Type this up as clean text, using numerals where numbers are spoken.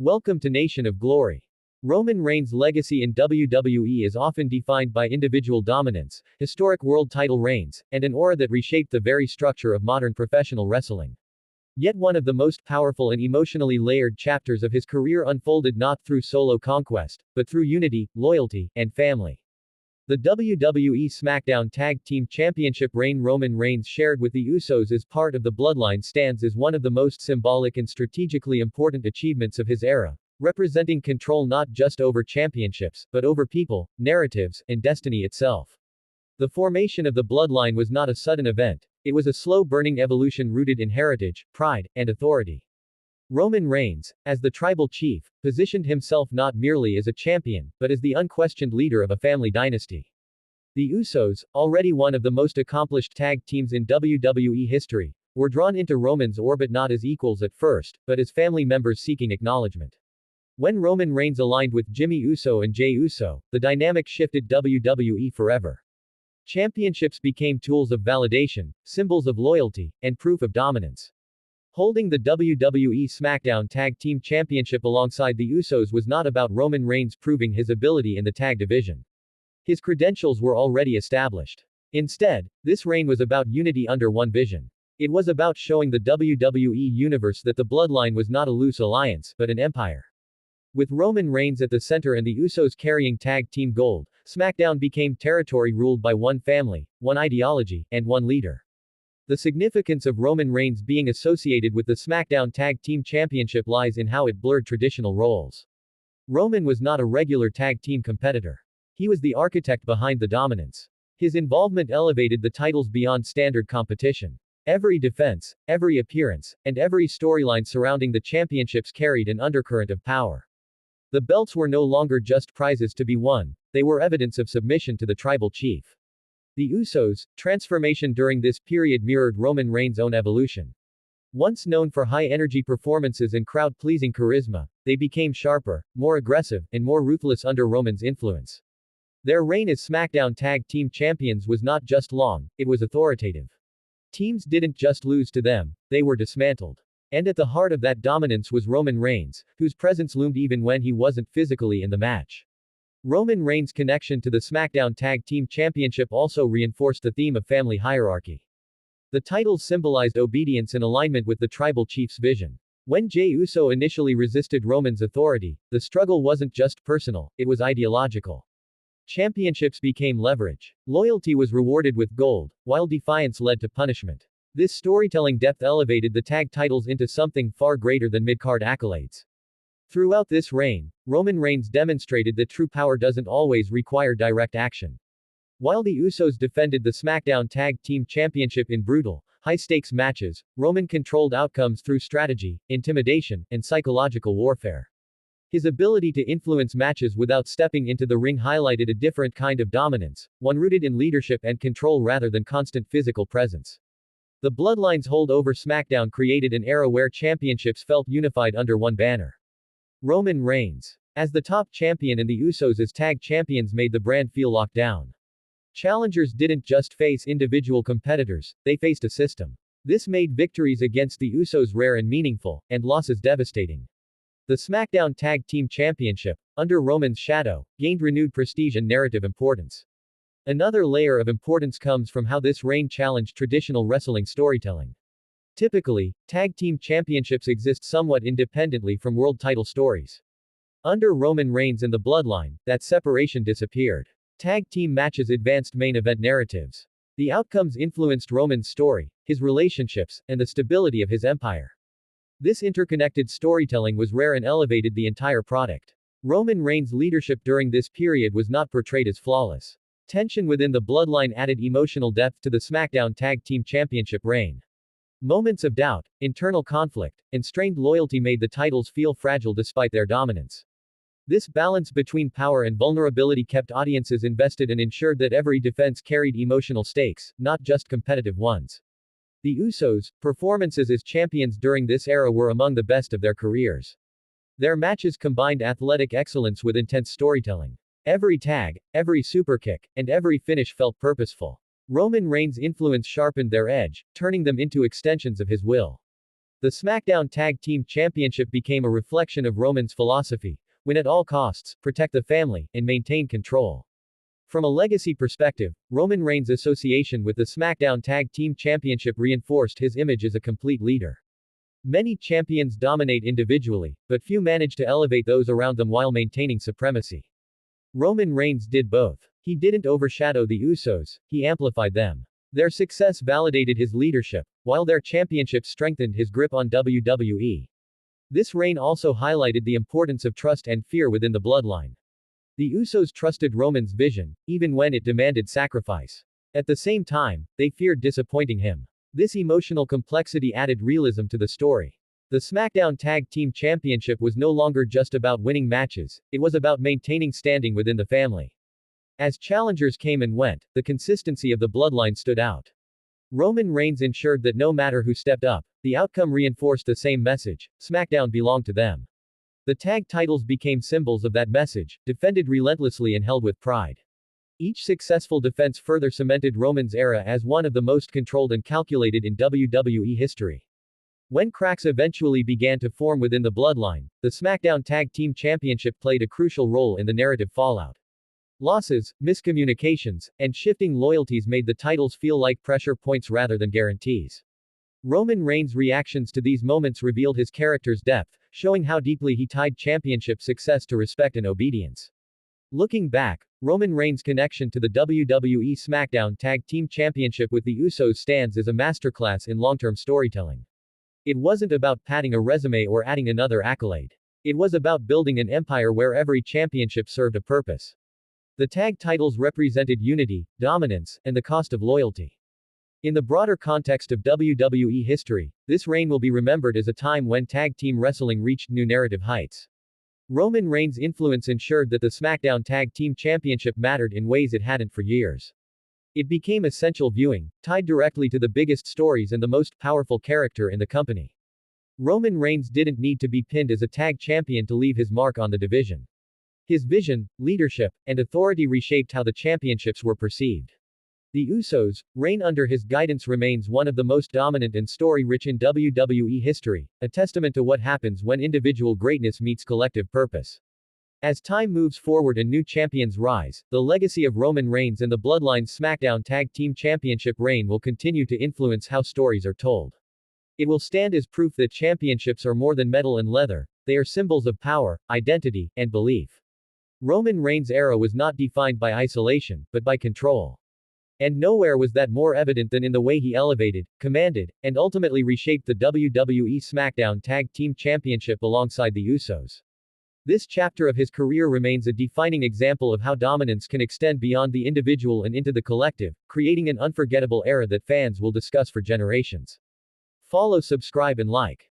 Welcome to Nation of Glory. Roman Reigns' legacy in WWE is often defined by individual dominance, historic world title reigns, and an aura that reshaped the very structure of modern professional wrestling. Yet one of the most powerful and emotionally layered chapters of his career unfolded not through solo conquest, but through unity, loyalty, and family. The WWE SmackDown Tag Team Championship reign Roman Reigns shared with the Usos as part of the Bloodline stands as one of the most symbolic and strategically important achievements of his era, representing control not just over championships, but over people, narratives, and destiny itself. The formation of the Bloodline was not a sudden event, it was a slow-burning evolution rooted in heritage, pride, and authority. Roman Reigns, as the tribal chief, positioned himself not merely as a champion, but as the unquestioned leader of a family dynasty. The Usos, already one of the most accomplished tag teams in WWE history, were drawn into Roman's orbit not as equals at first, but as family members seeking acknowledgement. When Roman Reigns aligned with Jimmy Uso and Jey Uso, the dynamic shifted WWE forever. Championships became tools of validation, symbols of loyalty, and proof of dominance. Holding the WWE SmackDown Tag Team Championship alongside the Usos was not about Roman Reigns proving his ability in the tag division. His credentials were already established. Instead, this reign was about unity under one vision. It was about showing the WWE Universe that the Bloodline was not a loose alliance, but an empire. With Roman Reigns at the center and the Usos carrying tag team gold, SmackDown became territory ruled by one family, one ideology, and one leader. The significance of Roman Reigns being associated with the SmackDown Tag Team Championship lies in how it blurred traditional roles. Roman was not a regular tag team competitor. He was the architect behind the dominance. His involvement elevated the titles beyond standard competition. Every defense, every appearance, and every storyline surrounding the championships carried an undercurrent of power. The belts were no longer just prizes to be won, they were evidence of submission to the tribal chief. The Usos' transformation during this period mirrored Roman Reigns' own evolution. Once known for high-energy performances and crowd-pleasing charisma, they became sharper, more aggressive, and more ruthless under Roman's influence. Their reign as SmackDown Tag Team Champions was not just long, it was authoritative. Teams didn't just lose to them, they were dismantled. And at the heart of that dominance was Roman Reigns, whose presence loomed even when he wasn't physically in the match. Roman Reigns' connection to the SmackDown Tag Team Championship also reinforced the theme of family hierarchy. The titles symbolized obedience and alignment with the tribal chief's vision. When Jey Uso initially resisted Roman's authority, the struggle wasn't just personal, it was ideological. Championships became leverage. Loyalty was rewarded with gold, while defiance led to punishment. This storytelling depth elevated the tag titles into something far greater than mid-card accolades. Throughout this reign, Roman Reigns demonstrated that true power doesn't always require direct action. While the Usos defended the SmackDown Tag Team Championship in brutal, high-stakes matches, Roman controlled outcomes through strategy, intimidation, and psychological warfare. His ability to influence matches without stepping into the ring highlighted a different kind of dominance, one rooted in leadership and control rather than constant physical presence. The Bloodline's hold over SmackDown created an era where championships felt unified under one banner. Roman Reigns, as the top champion and the Usos as tag champions, made the brand feel locked down. Challengers didn't just face individual competitors, they faced a system. This made victories against the Usos rare and meaningful, and losses devastating. The SmackDown Tag Team Championship, under Roman's shadow, gained renewed prestige and narrative importance. Another layer of importance comes from how this reign challenged traditional wrestling storytelling. Typically, tag team championships exist somewhat independently from world title stories. Under Roman Reigns and the Bloodline, that separation disappeared. Tag team matches advanced main event narratives. The outcomes influenced Roman's story, his relationships, and the stability of his empire. This interconnected storytelling was rare and elevated the entire product. Roman Reigns' leadership during this period was not portrayed as flawless. Tension within the Bloodline added emotional depth to the SmackDown Tag Team Championship reign. Moments of doubt, internal conflict, and strained loyalty made the titles feel fragile despite their dominance. This balance between power and vulnerability kept audiences invested and ensured that every defense carried emotional stakes, not just competitive ones. The Usos' performances as champions during this era were among the best of their careers. Their matches combined athletic excellence with intense storytelling. Every tag, every superkick, and every finish felt purposeful. Roman Reigns' influence sharpened their edge, turning them into extensions of his will. The SmackDown Tag Team Championship became a reflection of Roman's philosophy: win at all costs, protect the family, and maintain control. From a legacy perspective, Roman Reigns' association with the SmackDown Tag Team Championship reinforced his image as a complete leader. Many champions dominate individually, but few manage to elevate those around them while maintaining supremacy. Roman Reigns did both. He didn't overshadow the Usos, he amplified them. Their success validated his leadership, while their championship strengthened his grip on WWE. This reign also highlighted the importance of trust and fear within the bloodline. The Usos trusted Roman's vision, even when it demanded sacrifice. At the same time, they feared disappointing him. This emotional complexity added realism to the story. The SmackDown Tag Team Championship was no longer just about winning matches, it was about maintaining standing within the family. As challengers came and went, the consistency of the bloodline stood out. Roman Reigns ensured that no matter who stepped up, the outcome reinforced the same message: SmackDown belonged to them. The tag titles became symbols of that message, defended relentlessly and held with pride. Each successful defense further cemented Roman's era as one of the most controlled and calculated in WWE history. When cracks eventually began to form within the bloodline, the SmackDown Tag Team Championship played a crucial role in the narrative fallout. Losses, miscommunications, and shifting loyalties made the titles feel like pressure points rather than guarantees. Roman Reigns' reactions to these moments revealed his character's depth, showing how deeply he tied championship success to respect and obedience. Looking back, Roman Reigns' connection to the WWE SmackDown Tag Team Championship with the Usos stands as a masterclass in long-term storytelling. It wasn't about padding a resume or adding another accolade. It was about building an empire where every championship served a purpose. The tag titles represented unity, dominance, and the cost of loyalty. In the broader context of WWE history, this reign will be remembered as a time when tag team wrestling reached new narrative heights. Roman Reigns' influence ensured that the SmackDown Tag Team Championship mattered in ways it hadn't for years. It became essential viewing, tied directly to the biggest stories and the most powerful character in the company. Roman Reigns didn't need to be pinned as a tag champion to leave his mark on the division. His vision, leadership, and authority reshaped how the championships were perceived. The Usos' reign under his guidance remains one of the most dominant and story-rich in WWE history, a testament to what happens when individual greatness meets collective purpose. As time moves forward and new champions rise, the legacy of Roman Reigns and the Bloodline's SmackDown Tag Team Championship reign will continue to influence how stories are told. It will stand as proof that championships are more than metal and leather, they are symbols of power, identity, and belief. Roman Reigns' era was not defined by isolation, but by control. And nowhere was that more evident than in the way he elevated, commanded, and ultimately reshaped the WWE SmackDown Tag Team Championship alongside the Usos. This chapter of his career remains a defining example of how dominance can extend beyond the individual and into the collective, creating an unforgettable era that fans will discuss for generations. Follow, subscribe, and like.